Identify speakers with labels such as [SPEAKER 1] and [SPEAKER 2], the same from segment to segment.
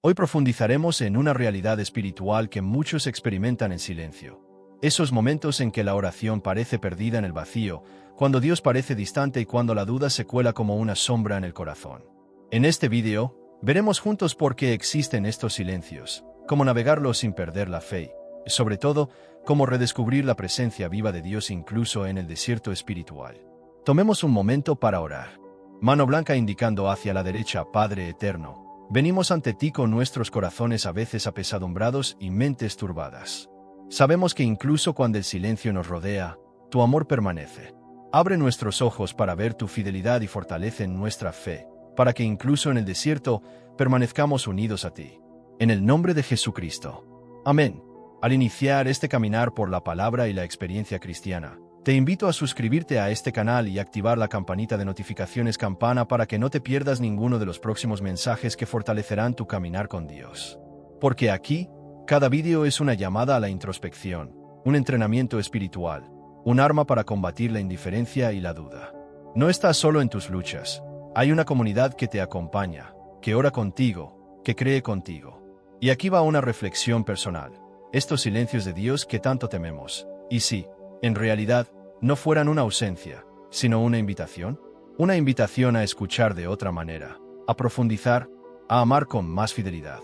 [SPEAKER 1] Hoy profundizaremos en una realidad espiritual que muchos experimentan en silencio. Esos momentos en que la oración parece perdida en el vacío, cuando Dios parece distante y cuando la duda se cuela como una sombra en el corazón. En este vídeo, veremos juntos por qué existen estos silencios, cómo navegarlos sin perder la fe, y sobre todo, cómo redescubrir la presencia viva de Dios incluso en el desierto espiritual. Tomemos un momento para orar. Mano blanca indicando hacia la derecha, Padre eterno. Venimos ante ti con nuestros corazones a veces apesadumbrados y mentes turbadas. Sabemos que incluso cuando el silencio nos rodea, tu amor permanece. Abre nuestros ojos para ver tu fidelidad y fortalece nuestra fe, para que incluso en el desierto permanezcamos unidos a ti. En el nombre de Jesucristo. Amén. Al iniciar este caminar por la palabra y la experiencia cristiana, te invito a suscribirte a este canal y activar la campanita de notificaciones campana para que no te pierdas ninguno de los próximos mensajes que fortalecerán tu caminar con Dios. Porque aquí, cada vídeo es una llamada a la introspección, un entrenamiento espiritual, un arma para combatir la indiferencia y la duda. No estás solo en tus luchas, hay una comunidad que te acompaña, que ora contigo, que cree contigo. Y aquí va una reflexión personal. Estos silencios de Dios que tanto tememos, y sí, en realidad, no fueran una ausencia, sino una invitación a escuchar de otra manera, a profundizar, a amar con más fidelidad.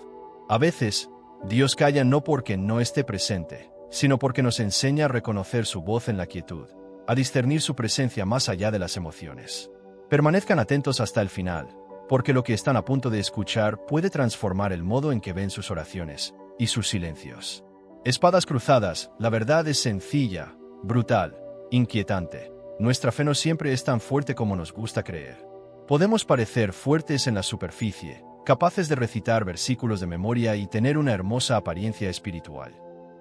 [SPEAKER 1] A veces, Dios calla no porque no esté presente, sino porque nos enseña a reconocer su voz en la quietud, a discernir su presencia más allá de las emociones. Permanezcan atentos hasta el final, porque lo que están a punto de escuchar puede transformar el modo en que ven sus oraciones y sus silencios. Espadas cruzadas, la verdad es sencilla, brutal, inquietante. Nuestra fe no siempre es tan fuerte como nos gusta creer. Podemos parecer fuertes en la superficie, capaces de recitar versículos de memoria y tener una hermosa apariencia espiritual.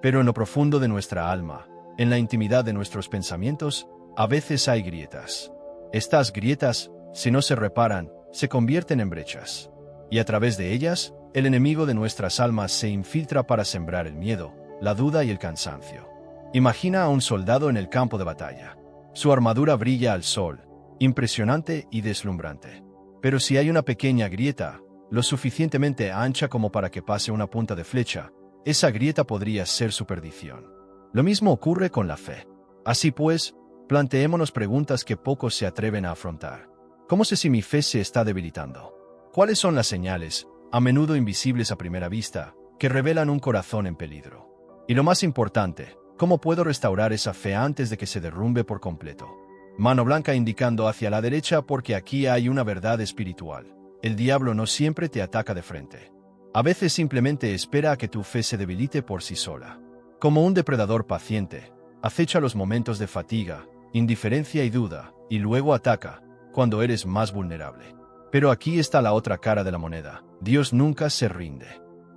[SPEAKER 1] Pero en lo profundo de nuestra alma, en la intimidad de nuestros pensamientos, a veces hay grietas. Estas grietas, si no se reparan, se convierten en brechas. Y a través de ellas, el enemigo de nuestras almas se infiltra para sembrar el miedo, la duda y el cansancio. Imagina a un soldado en el campo de batalla. Su armadura brilla al sol, impresionante y deslumbrante. Pero si hay una pequeña grieta, lo suficientemente ancha como para que pase una punta de flecha, esa grieta podría ser su perdición. Lo mismo ocurre con la fe. Así pues, planteémonos preguntas que pocos se atreven a afrontar. ¿Cómo sé si mi fe se está debilitando? ¿Cuáles son las señales, a menudo invisibles a primera vista, que revelan un corazón en peligro? Y lo más importante, ¿cómo puedo restaurar esa fe antes de que se derrumbe por completo? Mano blanca indicando hacia la derecha porque aquí hay una verdad espiritual. El diablo no siempre te ataca de frente. A veces simplemente espera a que tu fe se debilite por sí sola. Como un depredador paciente, acecha los momentos de fatiga, indiferencia y duda, y luego ataca, cuando eres más vulnerable. Pero aquí está la otra cara de la moneda. Dios nunca se rinde.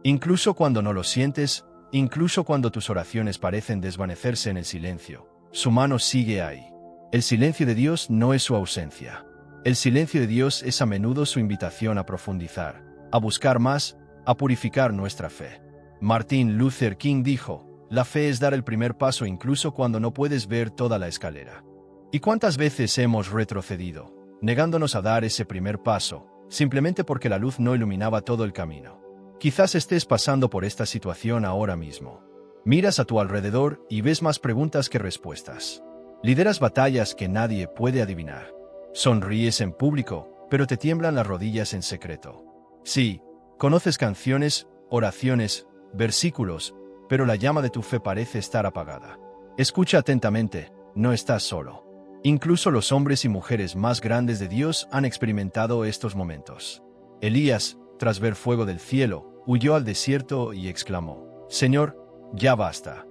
[SPEAKER 1] Incluso cuando no lo sientes, incluso cuando tus oraciones parecen desvanecerse en el silencio, su mano sigue ahí. El silencio de Dios no es su ausencia. El silencio de Dios es a menudo su invitación a profundizar, a buscar más, a purificar nuestra fe. Martin Luther King dijo, la fe es dar el primer paso incluso cuando no puedes ver toda la escalera. ¿Y cuántas veces hemos retrocedido, negándonos a dar ese primer paso, simplemente porque la luz no iluminaba todo el camino? Quizás estés pasando por esta situación ahora mismo. Miras a tu alrededor y ves más preguntas que respuestas. Lideras batallas que nadie puede adivinar. Sonríes en público, pero te tiemblan las rodillas en secreto. Sí, conoces canciones, oraciones, versículos, pero la llama de tu fe parece estar apagada. Escucha atentamente, no estás solo. Incluso los hombres y mujeres más grandes de Dios han experimentado estos momentos. Elías, tras ver fuego del cielo, huyó al desierto y exclamó, Señor, ya basta.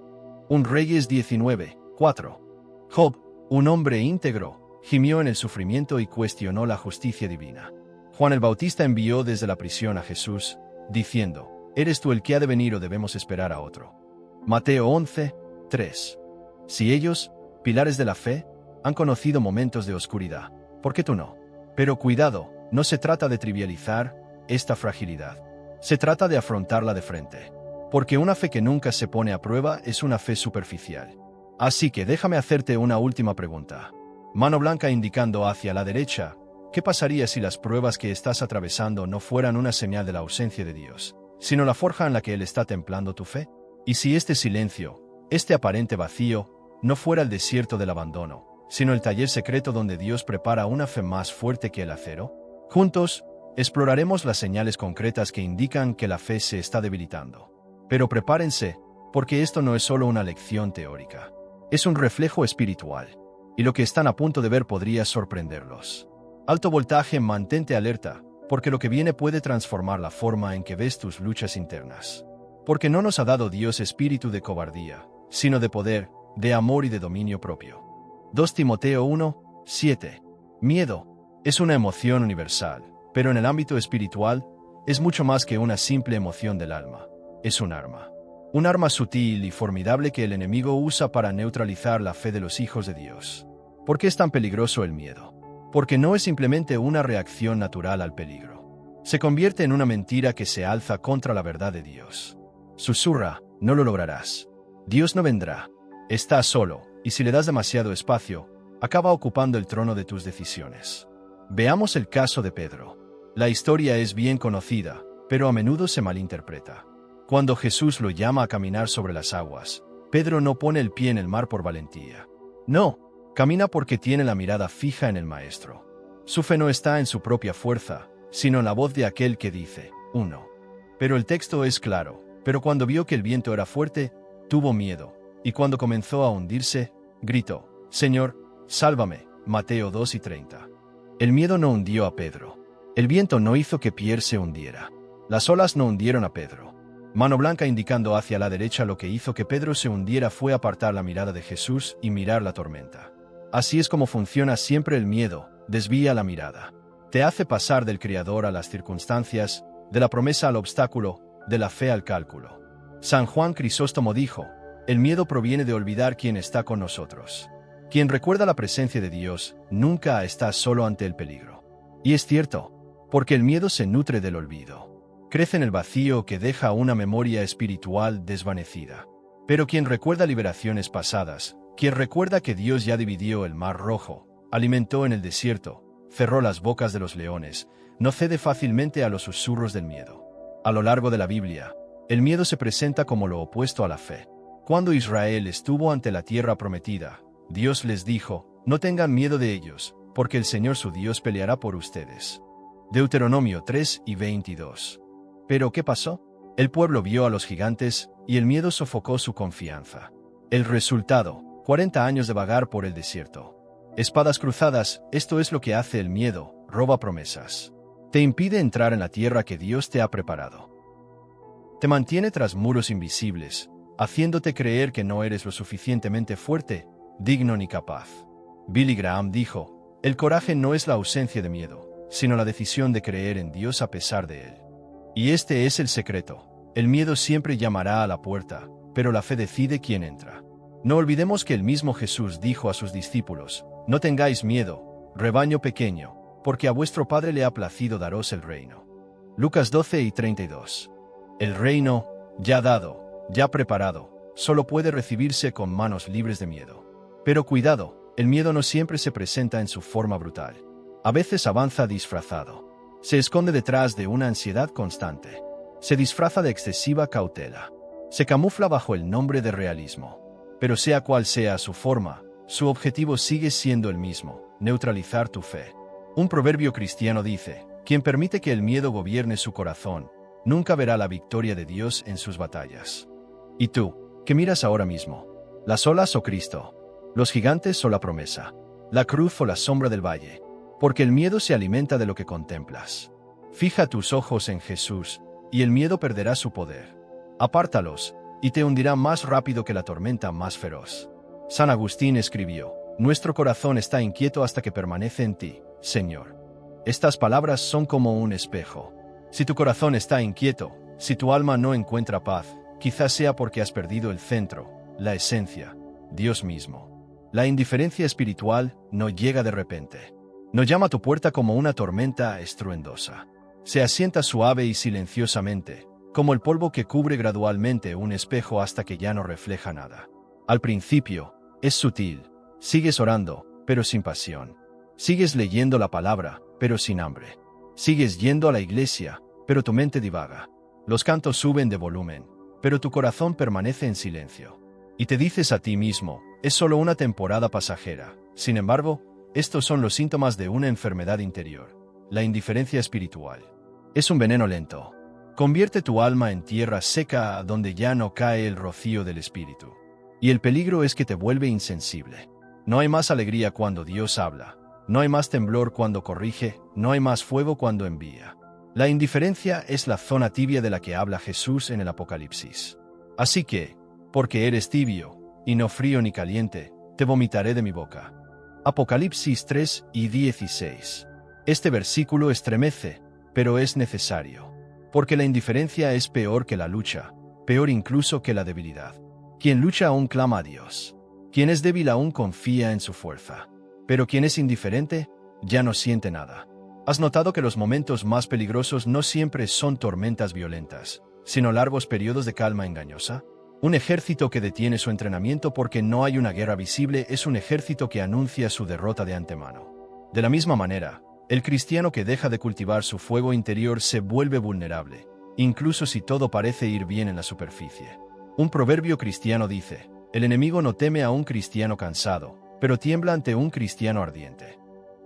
[SPEAKER 1] Reyes 19:4. Job, un hombre íntegro, gimió en el sufrimiento y cuestionó la justicia divina. Juan el Bautista envió desde la prisión a Jesús, diciendo, ¿eres tú el que ha de venir o debemos esperar a otro? Mateo 11:3. Si ellos, pilares de la fe, han conocido momentos de oscuridad, ¿por qué tú no? Pero cuidado, no se trata de trivializar esta fragilidad. Se trata de afrontarla de frente. Porque una fe que nunca se pone a prueba es una fe superficial. Así que déjame hacerte una última pregunta. Mano blanca indicando hacia la derecha, ¿qué pasaría si las pruebas que estás atravesando no fueran una señal de la ausencia de Dios, sino la forja en la que Él está templando tu fe. Y si este silencio, este aparente vacío, no fuera el desierto del abandono, sino el taller secreto donde Dios prepara una fe más fuerte que el acero, juntos, exploraremos las señales concretas que indican que la fe se está debilitando. Pero prepárense, porque esto no es solo una lección teórica. Es un reflejo espiritual, y lo que están a punto de ver podría sorprenderlos. Alto voltaje, mantente alerta, porque lo que viene puede transformar la forma en que ves tus luchas internas. Porque no nos ha dado Dios espíritu de cobardía, sino de poder, de amor y de dominio propio. 2 Timoteo 1, 7. Miedo es una emoción universal, pero en el ámbito espiritual es mucho más que una simple emoción del alma. Es un arma. Un arma sutil y formidable que el enemigo usa para neutralizar la fe de los hijos de Dios. ¿Por qué es tan peligroso el miedo? Porque no es simplemente una reacción natural al peligro. Se convierte en una mentira que se alza contra la verdad de Dios. Susurra, no lo lograrás. Dios no vendrá. Estás solo, y si le das demasiado espacio, acaba ocupando el trono de tus decisiones. Veamos el caso de Pedro. La historia es bien conocida, pero a menudo se malinterpreta. Cuando Jesús lo llama a caminar sobre las aguas, Pedro no pone el pie en el mar por valentía. No, camina porque tiene la mirada fija en el Maestro. Su fe no está en su propia fuerza, sino en la voz de aquel que dice, 1. Pero el texto es claro. Pero cuando vio que el viento era fuerte, tuvo miedo, y cuando comenzó a hundirse, gritó, Señor, sálvame. Mateo 2:30. El miedo no hundió a Pedro. El viento no hizo que Pierre se hundiera. Las olas no hundieron a Pedro. Mano blanca indicando hacia la derecha lo que hizo que Pedro se hundiera fue apartar la mirada de Jesús y mirar la tormenta. Así es como funciona siempre el miedo, desvía la mirada. Te hace pasar del Creador a las circunstancias, de la promesa al obstáculo, de la fe al cálculo. San Juan Crisóstomo dijo, el miedo proviene de olvidar quién está con nosotros. Quien recuerda la presencia de Dios, nunca está solo ante el peligro. Y es cierto, porque el miedo se nutre del olvido. Crece en el vacío que deja una memoria espiritual desvanecida. Pero quien recuerda liberaciones pasadas, quien recuerda que Dios ya dividió el mar rojo, alimentó en el desierto, cerró las bocas de los leones, no cede fácilmente a los susurros del miedo. A lo largo de la Biblia, el miedo se presenta como lo opuesto a la fe. Cuando Israel estuvo ante la tierra prometida, Dios les dijo, no tengan miedo de ellos, porque el Señor su Dios peleará por ustedes. Deuteronomio 3:22. ¿Pero qué pasó? El pueblo vio a los gigantes, y el miedo sofocó su confianza. El resultado, 40 años de vagar por el desierto. Espadas cruzadas, esto es lo que hace el miedo, roba promesas. Te impide entrar en la tierra que Dios te ha preparado. Te mantiene tras muros invisibles, haciéndote creer que no eres lo suficientemente fuerte, digno ni capaz. Billy Graham dijo, el coraje no es la ausencia de miedo, sino la decisión de creer en Dios a pesar de él. Y este es el secreto. El miedo siempre llamará a la puerta, pero la fe decide quién entra. No olvidemos que el mismo Jesús dijo a sus discípulos, no tengáis miedo, rebaño pequeño, porque a vuestro Padre le ha placido daros el reino. Lucas 12:32. El reino, ya dado, ya preparado, solo puede recibirse con manos libres de miedo. Pero cuidado, el miedo no siempre se presenta en su forma brutal. A veces avanza disfrazado. Se esconde detrás de una ansiedad constante. Se disfraza de excesiva cautela. Se camufla bajo el nombre de realismo. Pero sea cual sea su forma, su objetivo sigue siendo el mismo, neutralizar tu fe. Un proverbio cristiano dice, quien permite que el miedo gobierne su corazón, nunca verá la victoria de Dios en sus batallas. ¿Y tú, qué miras ahora mismo? ¿Las olas o Cristo? ¿Los gigantes o la promesa? ¿La cruz o la sombra del valle? Porque el miedo se alimenta de lo que contemplas. Fija tus ojos en Jesús, y el miedo perderá su poder. Apártalos, y te hundirá más rápido que la tormenta más feroz. San Agustín escribió, nuestro corazón está inquieto hasta que permanece en ti, Señor. Estas palabras son como un espejo. Si tu corazón está inquieto, si tu alma no encuentra paz, quizás sea porque has perdido el centro, la esencia, Dios mismo. La indiferencia espiritual no llega de repente. No llama a tu puerta como una tormenta estruendosa. Se asienta suave y silenciosamente, como el polvo que cubre gradualmente un espejo hasta que ya no refleja nada. Al principio, es sutil. Sigues orando, pero sin pasión. Sigues leyendo la palabra, pero sin hambre. Sigues yendo a la iglesia, pero tu mente divaga. Los cantos suben de volumen, pero tu corazón permanece en silencio. Y te dices a ti mismo, es solo una temporada pasajera. Sin embargo, estos son los síntomas de una enfermedad interior, la indiferencia espiritual. Es un veneno lento. Convierte tu alma en tierra seca donde ya no cae el rocío del espíritu. Y el peligro es que te vuelve insensible. No hay más alegría cuando Dios habla. No hay más temblor cuando corrige. No hay más fuego cuando envía. La indiferencia es la zona tibia de la que habla Jesús en el Apocalipsis. Así que, porque eres tibio, y no frío ni caliente, te vomitaré de mi boca. Apocalipsis 3:16. Este versículo estremece, pero es necesario. Porque la indiferencia es peor que la lucha, peor incluso que la debilidad. Quien lucha aún clama a Dios. Quien es débil aún confía en su fuerza. Pero quien es indiferente, ya no siente nada. ¿Has notado que los momentos más peligrosos no siempre son tormentas violentas, sino largos periodos de calma engañosa? Un ejército que detiene su entrenamiento porque no hay una guerra visible es un ejército que anuncia su derrota de antemano. De la misma manera, el cristiano que deja de cultivar su fuego interior se vuelve vulnerable, incluso si todo parece ir bien en la superficie. Un proverbio cristiano dice, el enemigo no teme a un cristiano cansado, pero tiembla ante un cristiano ardiente.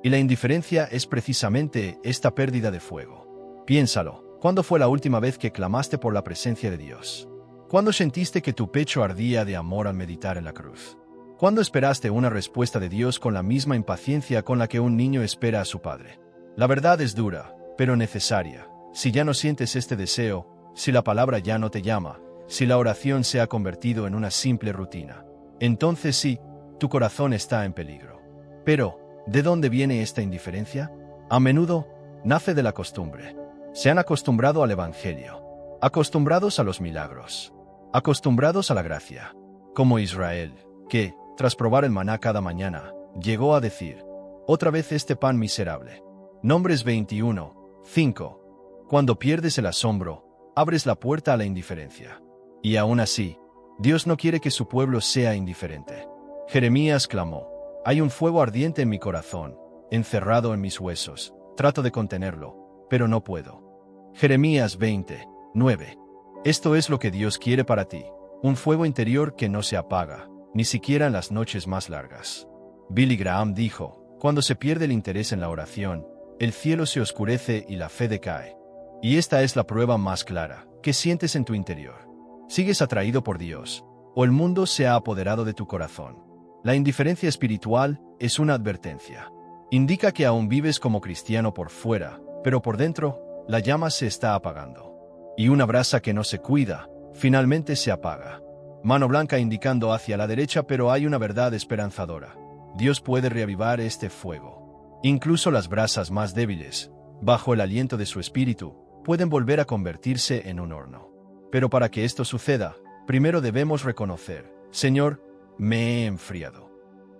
[SPEAKER 1] Y la indiferencia es precisamente esta pérdida de fuego. Piénsalo, ¿cuándo fue la última vez que clamaste por la presencia de Dios? ¿Cuándo sentiste que tu pecho ardía de amor al meditar en la cruz? ¿Cuándo esperaste una respuesta de Dios con la misma impaciencia con la que un niño espera a su padre? La verdad es dura, pero necesaria. Si ya no sientes este deseo, si la palabra ya no te llama, si la oración se ha convertido en una simple rutina, entonces sí, tu corazón está en peligro. Pero, ¿de dónde viene esta indiferencia? A menudo, nace de la costumbre. Se han acostumbrado al Evangelio, acostumbrados a los milagros, acostumbrados a la gracia, como Israel, que, tras probar el maná cada mañana, llegó a decir, otra vez este pan miserable. Nombres 21:5. Cuando pierdes el asombro, abres la puerta a la indiferencia. Y aún así, Dios no quiere que su pueblo sea indiferente. Jeremías clamó, hay un fuego ardiente en mi corazón, encerrado en mis huesos, trato de contenerlo, pero no puedo. Jeremías 20:9. Esto es lo que Dios quiere para ti, un fuego interior que no se apaga, ni siquiera en las noches más largas. Billy Graham dijo, cuando se pierde el interés en la oración, el cielo se oscurece y la fe decae. Y esta es la prueba más clara, ¿qué sientes en tu interior? ¿Sigues atraído por Dios, o el mundo se ha apoderado de tu corazón? La indiferencia espiritual es una advertencia. Indica que aún vives como cristiano por fuera, pero por dentro, la llama se está apagando. Y una brasa que no se cuida, finalmente se apaga. Mano blanca indicando hacia la derecha, pero hay una verdad esperanzadora. Dios puede reavivar este fuego. Incluso las brasas más débiles, bajo el aliento de su espíritu, pueden volver a convertirse en un horno. Pero para que esto suceda, primero debemos reconocer, Señor, me he enfriado.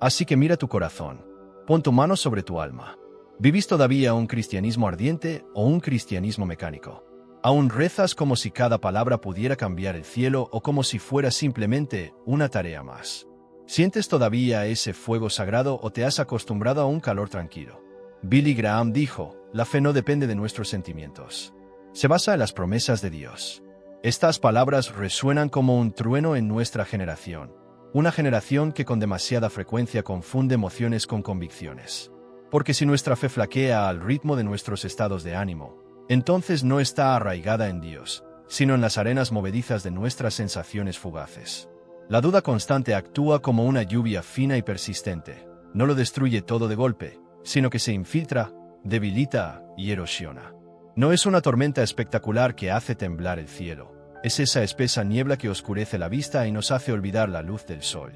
[SPEAKER 1] Así que mira tu corazón. Pon tu mano sobre tu alma. ¿Vivís todavía un cristianismo ardiente o un cristianismo mecánico? ¿Aún rezas como si cada palabra pudiera cambiar el cielo o como si fuera simplemente una tarea más? ¿Sientes todavía ese fuego sagrado o te has acostumbrado a un calor tranquilo? Billy Graham dijo, la fe no depende de nuestros sentimientos. Se basa en las promesas de Dios. Estas palabras resuenan como un trueno en nuestra generación. Una generación que con demasiada frecuencia confunde emociones con convicciones. Porque si nuestra fe flaquea al ritmo de nuestros estados de ánimo, entonces no está arraigada en Dios, sino en las arenas movedizas de nuestras sensaciones fugaces. La duda constante actúa como una lluvia fina y persistente. No lo destruye todo de golpe, sino que se infiltra, debilita y erosiona. No es una tormenta espectacular que hace temblar el cielo. Es esa espesa niebla que oscurece la vista y nos hace olvidar la luz del sol.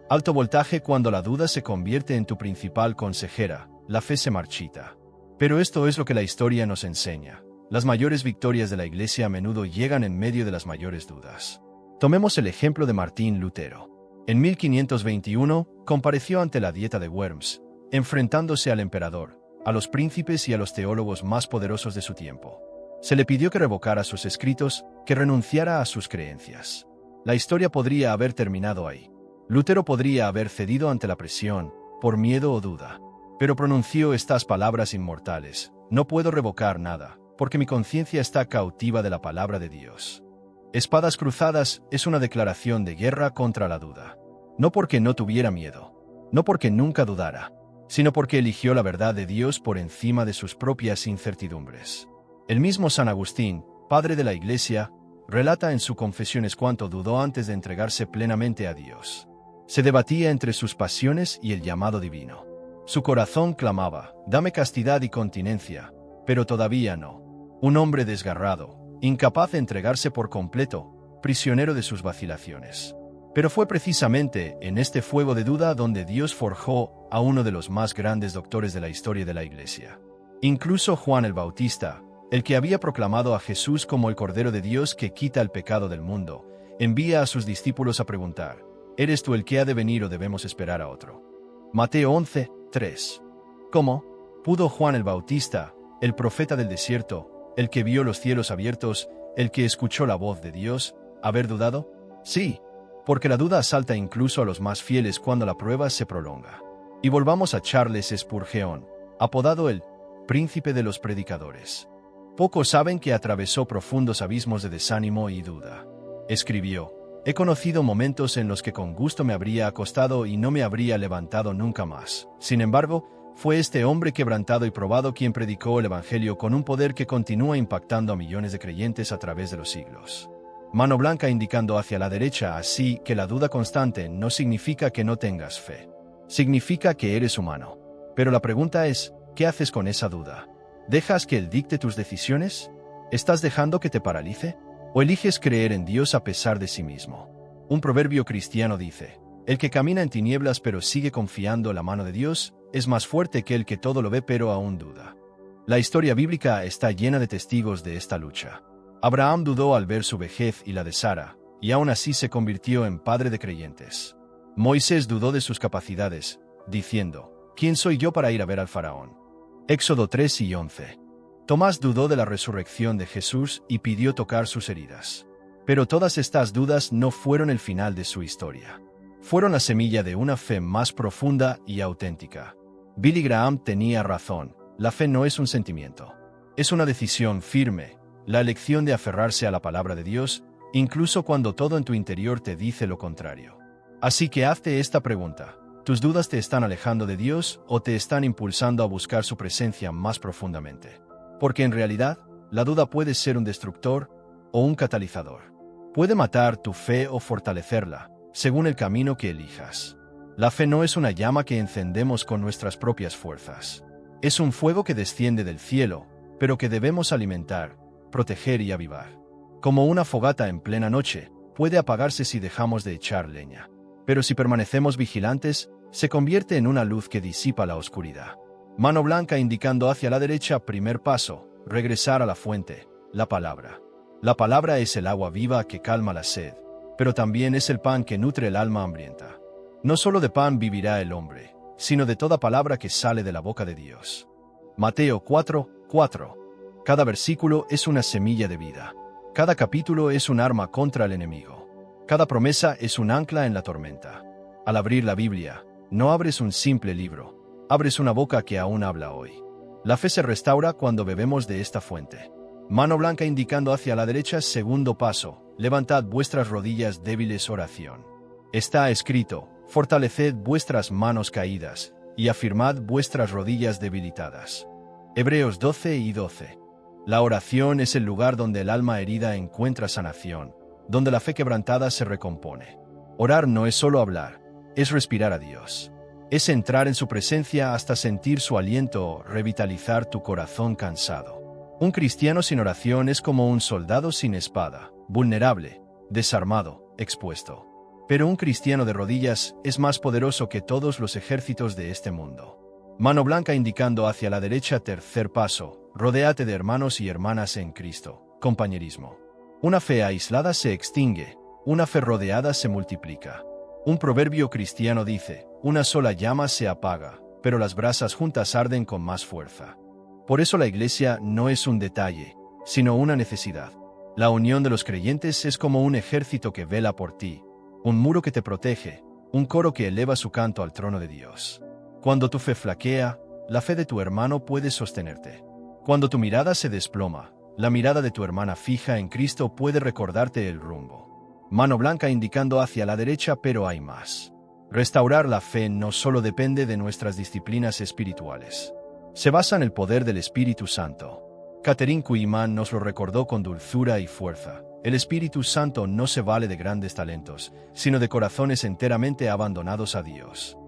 [SPEAKER 1] Alto voltaje cuando la duda se convierte en tu principal consejera, la fe se marchita. Pero esto es lo que la historia nos enseña. Las mayores victorias de la Iglesia a menudo llegan en medio de las mayores dudas. Tomemos el ejemplo de Martín Lutero. En 1521, compareció ante la Dieta de Worms, enfrentándose al emperador, a los príncipes y a los teólogos más poderosos de su tiempo. Se le pidió que revocara sus escritos, que renunciara a sus creencias. La historia podría haber terminado ahí. Lutero podría haber cedido ante la presión, por miedo o duda. Pero pronunció estas palabras inmortales: no puedo revocar nada, porque mi conciencia está cautiva de la palabra de Dios. Espadas cruzadas es una declaración de guerra contra la duda. No porque no tuviera miedo, no porque nunca dudara, sino porque eligió la verdad de Dios por encima de sus propias incertidumbres. El mismo San Agustín, padre de la Iglesia, relata en su Confesiones cuánto dudó antes de entregarse plenamente a Dios. Se debatía entre sus pasiones y el llamado divino. Su corazón clamaba, «Dame castidad y continencia», pero todavía no. Un hombre desgarrado, incapaz de entregarse por completo, prisionero de sus vacilaciones. Pero fue precisamente en este fuego de duda donde Dios forjó a uno de los más grandes doctores de la historia de la Iglesia. Incluso Juan el Bautista, el que había proclamado a Jesús como el Cordero de Dios que quita el pecado del mundo, envía a sus discípulos a preguntar, ¿eres tú el que ha de venir o debemos esperar a otro? Mateo 11, 3. ¿Cómo pudo Juan el Bautista, el profeta del desierto, el que vio los cielos abiertos, el que escuchó la voz de Dios, haber dudado? Sí, porque la duda asalta incluso a los más fieles cuando la prueba se prolonga. Y volvamos a Charles Spurgeon, apodado el príncipe de los predicadores. Pocos saben que atravesó profundos abismos de desánimo y duda. Escribió, «He conocido momentos en los que con gusto me habría acostado y no me habría levantado nunca más. Sin embargo, fue este hombre quebrantado y probado quien predicó el Evangelio con un poder que continúa impactando a millones de creyentes a través de los siglos». Mano blanca indicando hacia la derecha, así que la duda constante no significa que no tengas fe. Significa que eres humano. Pero la pregunta es, ¿qué haces con esa duda? ¿Dejas que él dicte tus decisiones? ¿Estás dejando que te paralice? ¿O eliges creer en Dios a pesar de sí mismo? Un proverbio cristiano dice, el que camina en tinieblas pero sigue confiando en la mano de Dios, es más fuerte que el que todo lo ve pero aún duda. La historia bíblica está llena de testigos de esta lucha. Abraham dudó al ver su vejez y la de Sara, y aún así se convirtió en padre de creyentes. Moisés dudó de sus capacidades, diciendo, ¿quién soy yo para ir a ver al faraón? Éxodo 3 y 11. Tomás dudó de la resurrección de Jesús y pidió tocar sus heridas. Pero todas estas dudas no fueron el final de su historia. Fueron la semilla de una fe más profunda y auténtica. Billy Graham tenía razón, la fe no es un sentimiento. Es una decisión firme, la elección de aferrarse a la palabra de Dios, incluso cuando todo en tu interior te dice lo contrario. Así que hazte esta pregunta. ¿Tus dudas te están alejando de Dios o te están impulsando a buscar su presencia más profundamente? Porque en realidad, la duda puede ser un destructor o un catalizador. Puede matar tu fe o fortalecerla, según el camino que elijas. La fe no es una llama que encendemos con nuestras propias fuerzas. Es un fuego que desciende del cielo, pero que debemos alimentar, proteger y avivar. Como una fogata en plena noche, puede apagarse si dejamos de echar leña. Pero si permanecemos vigilantes, se convierte en una luz que disipa la oscuridad. Mano blanca indicando hacia la derecha, primer paso, regresar a la fuente, la palabra. La palabra es el agua viva que calma la sed, pero también es el pan que nutre el alma hambrienta. No solo de pan vivirá el hombre, sino de toda palabra que sale de la boca de Dios. Mateo 4, 4. Cada versículo es una semilla de vida. Cada capítulo es un arma contra el enemigo. Cada promesa es un ancla en la tormenta. Al abrir la Biblia, no abres un simple libro, abres una boca que aún habla hoy. La fe se restaura cuando bebemos de esta fuente. Mano blanca indicando hacia la derecha, segundo paso, levantad vuestras rodillas débiles, oración. Está escrito, fortaleced vuestras manos caídas, y afirmad vuestras rodillas debilitadas. Hebreos 12 y 12. La oración es el lugar donde el alma herida encuentra sanación, donde la fe quebrantada se recompone. Orar no es solo hablar, es respirar a Dios. Es entrar en su presencia hasta sentir su aliento, revitalizar tu corazón cansado. Un cristiano sin oración es como un soldado sin espada, vulnerable, desarmado, expuesto. Pero un cristiano de rodillas es más poderoso que todos los ejércitos de este mundo. Mano blanca indicando hacia la derecha, tercer paso, rodéate de hermanos y hermanas en Cristo, compañerismo. Una fe aislada se extingue, una fe rodeada se multiplica. Un proverbio cristiano dice, una sola llama se apaga, pero las brasas juntas arden con más fuerza. Por eso la iglesia no es un detalle, sino una necesidad. La unión de los creyentes es como un ejército que vela por ti, un muro que te protege, un coro que eleva su canto al trono de Dios. Cuando tu fe flaquea, la fe de tu hermano puede sostenerte. Cuando tu mirada se desploma, la mirada de tu hermana fija en Cristo puede recordarte el rumbo. Mano blanca indicando hacia la derecha, pero hay más. Restaurar la fe no solo depende de nuestras disciplinas espirituales. Se basa en el poder del Espíritu Santo. Catherine Kuhlman nos lo recordó con dulzura y fuerza. El Espíritu Santo no se vale de grandes talentos, sino de corazones enteramente abandonados a Dios.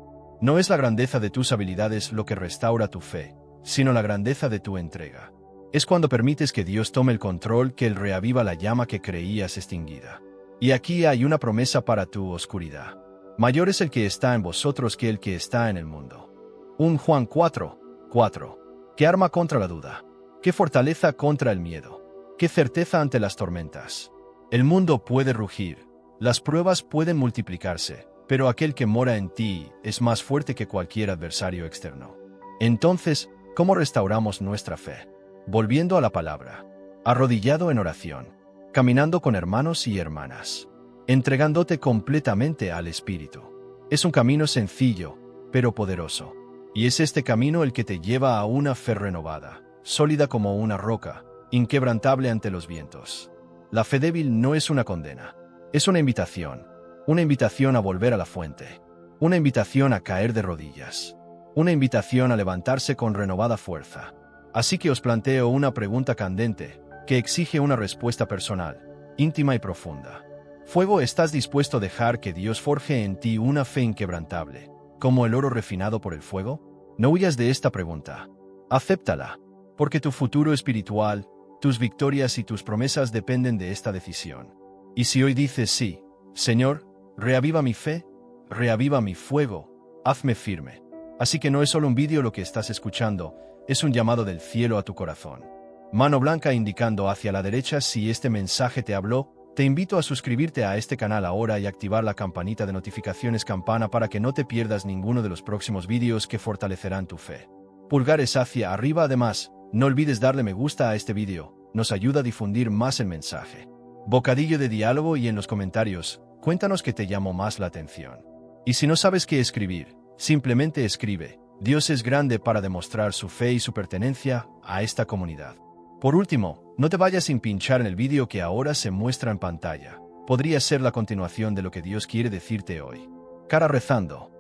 [SPEAKER 1] No es la grandeza de tus habilidades lo que restaura tu fe, sino la grandeza de tu entrega. Es cuando permites que Dios tome el control que Él reaviva la llama que creías extinguida. Y aquí hay una promesa para tu oscuridad. Mayor es el que está en vosotros que el que está en el mundo. 1 Juan 4:4. ¿Qué arma contra la duda? ¿Qué fortaleza contra el miedo? ¿Qué certeza ante las tormentas? El mundo puede rugir, las pruebas pueden multiplicarse, pero aquel que mora en ti es más fuerte que cualquier adversario externo. Entonces, ¿cómo restauramos nuestra fe? Volviendo a la palabra, arrodillado en oración, caminando con hermanos y hermanas, entregándote completamente al Espíritu. Es un camino sencillo, pero poderoso. Y es este camino el que te lleva a una fe renovada, sólida como una roca, inquebrantable ante los vientos. La fe débil no es una condena, es una invitación a volver a la fuente, una invitación a caer de rodillas, una invitación a levantarse con renovada fuerza. Así que os planteo una pregunta candente, que exige una respuesta personal, íntima y profunda. Fuego, ¿estás dispuesto a dejar que Dios forje en ti una fe inquebrantable, como el oro refinado por el fuego? No huyas de esta pregunta. Acéptala, porque tu futuro espiritual, tus victorias y tus promesas dependen de esta decisión. Y si hoy dices sí, Señor, reaviva mi fe, reaviva mi fuego, hazme firme. Así que no es solo un vídeo lo que estás escuchando, es un llamado del cielo a tu corazón. Mano blanca indicando hacia la derecha si este mensaje te habló. Te invito a suscribirte a este canal ahora y activar la campanita de notificaciones campana para que no te pierdas ninguno de los próximos vídeos que fortalecerán tu fe. Pulgares hacia arriba. Además, no olvides darle me gusta a este vídeo, nos ayuda a difundir más el mensaje. Bocadillo de diálogo y en los comentarios, cuéntanos qué te llamó más la atención. Y si no sabes qué escribir, simplemente escribe. Dios es grande para demostrar su fe y su pertenencia a esta comunidad. Por último, no te vayas sin pinchar en el vídeo que ahora se muestra en pantalla. Podría ser la continuación de lo que Dios quiere decirte hoy. Cara rezando.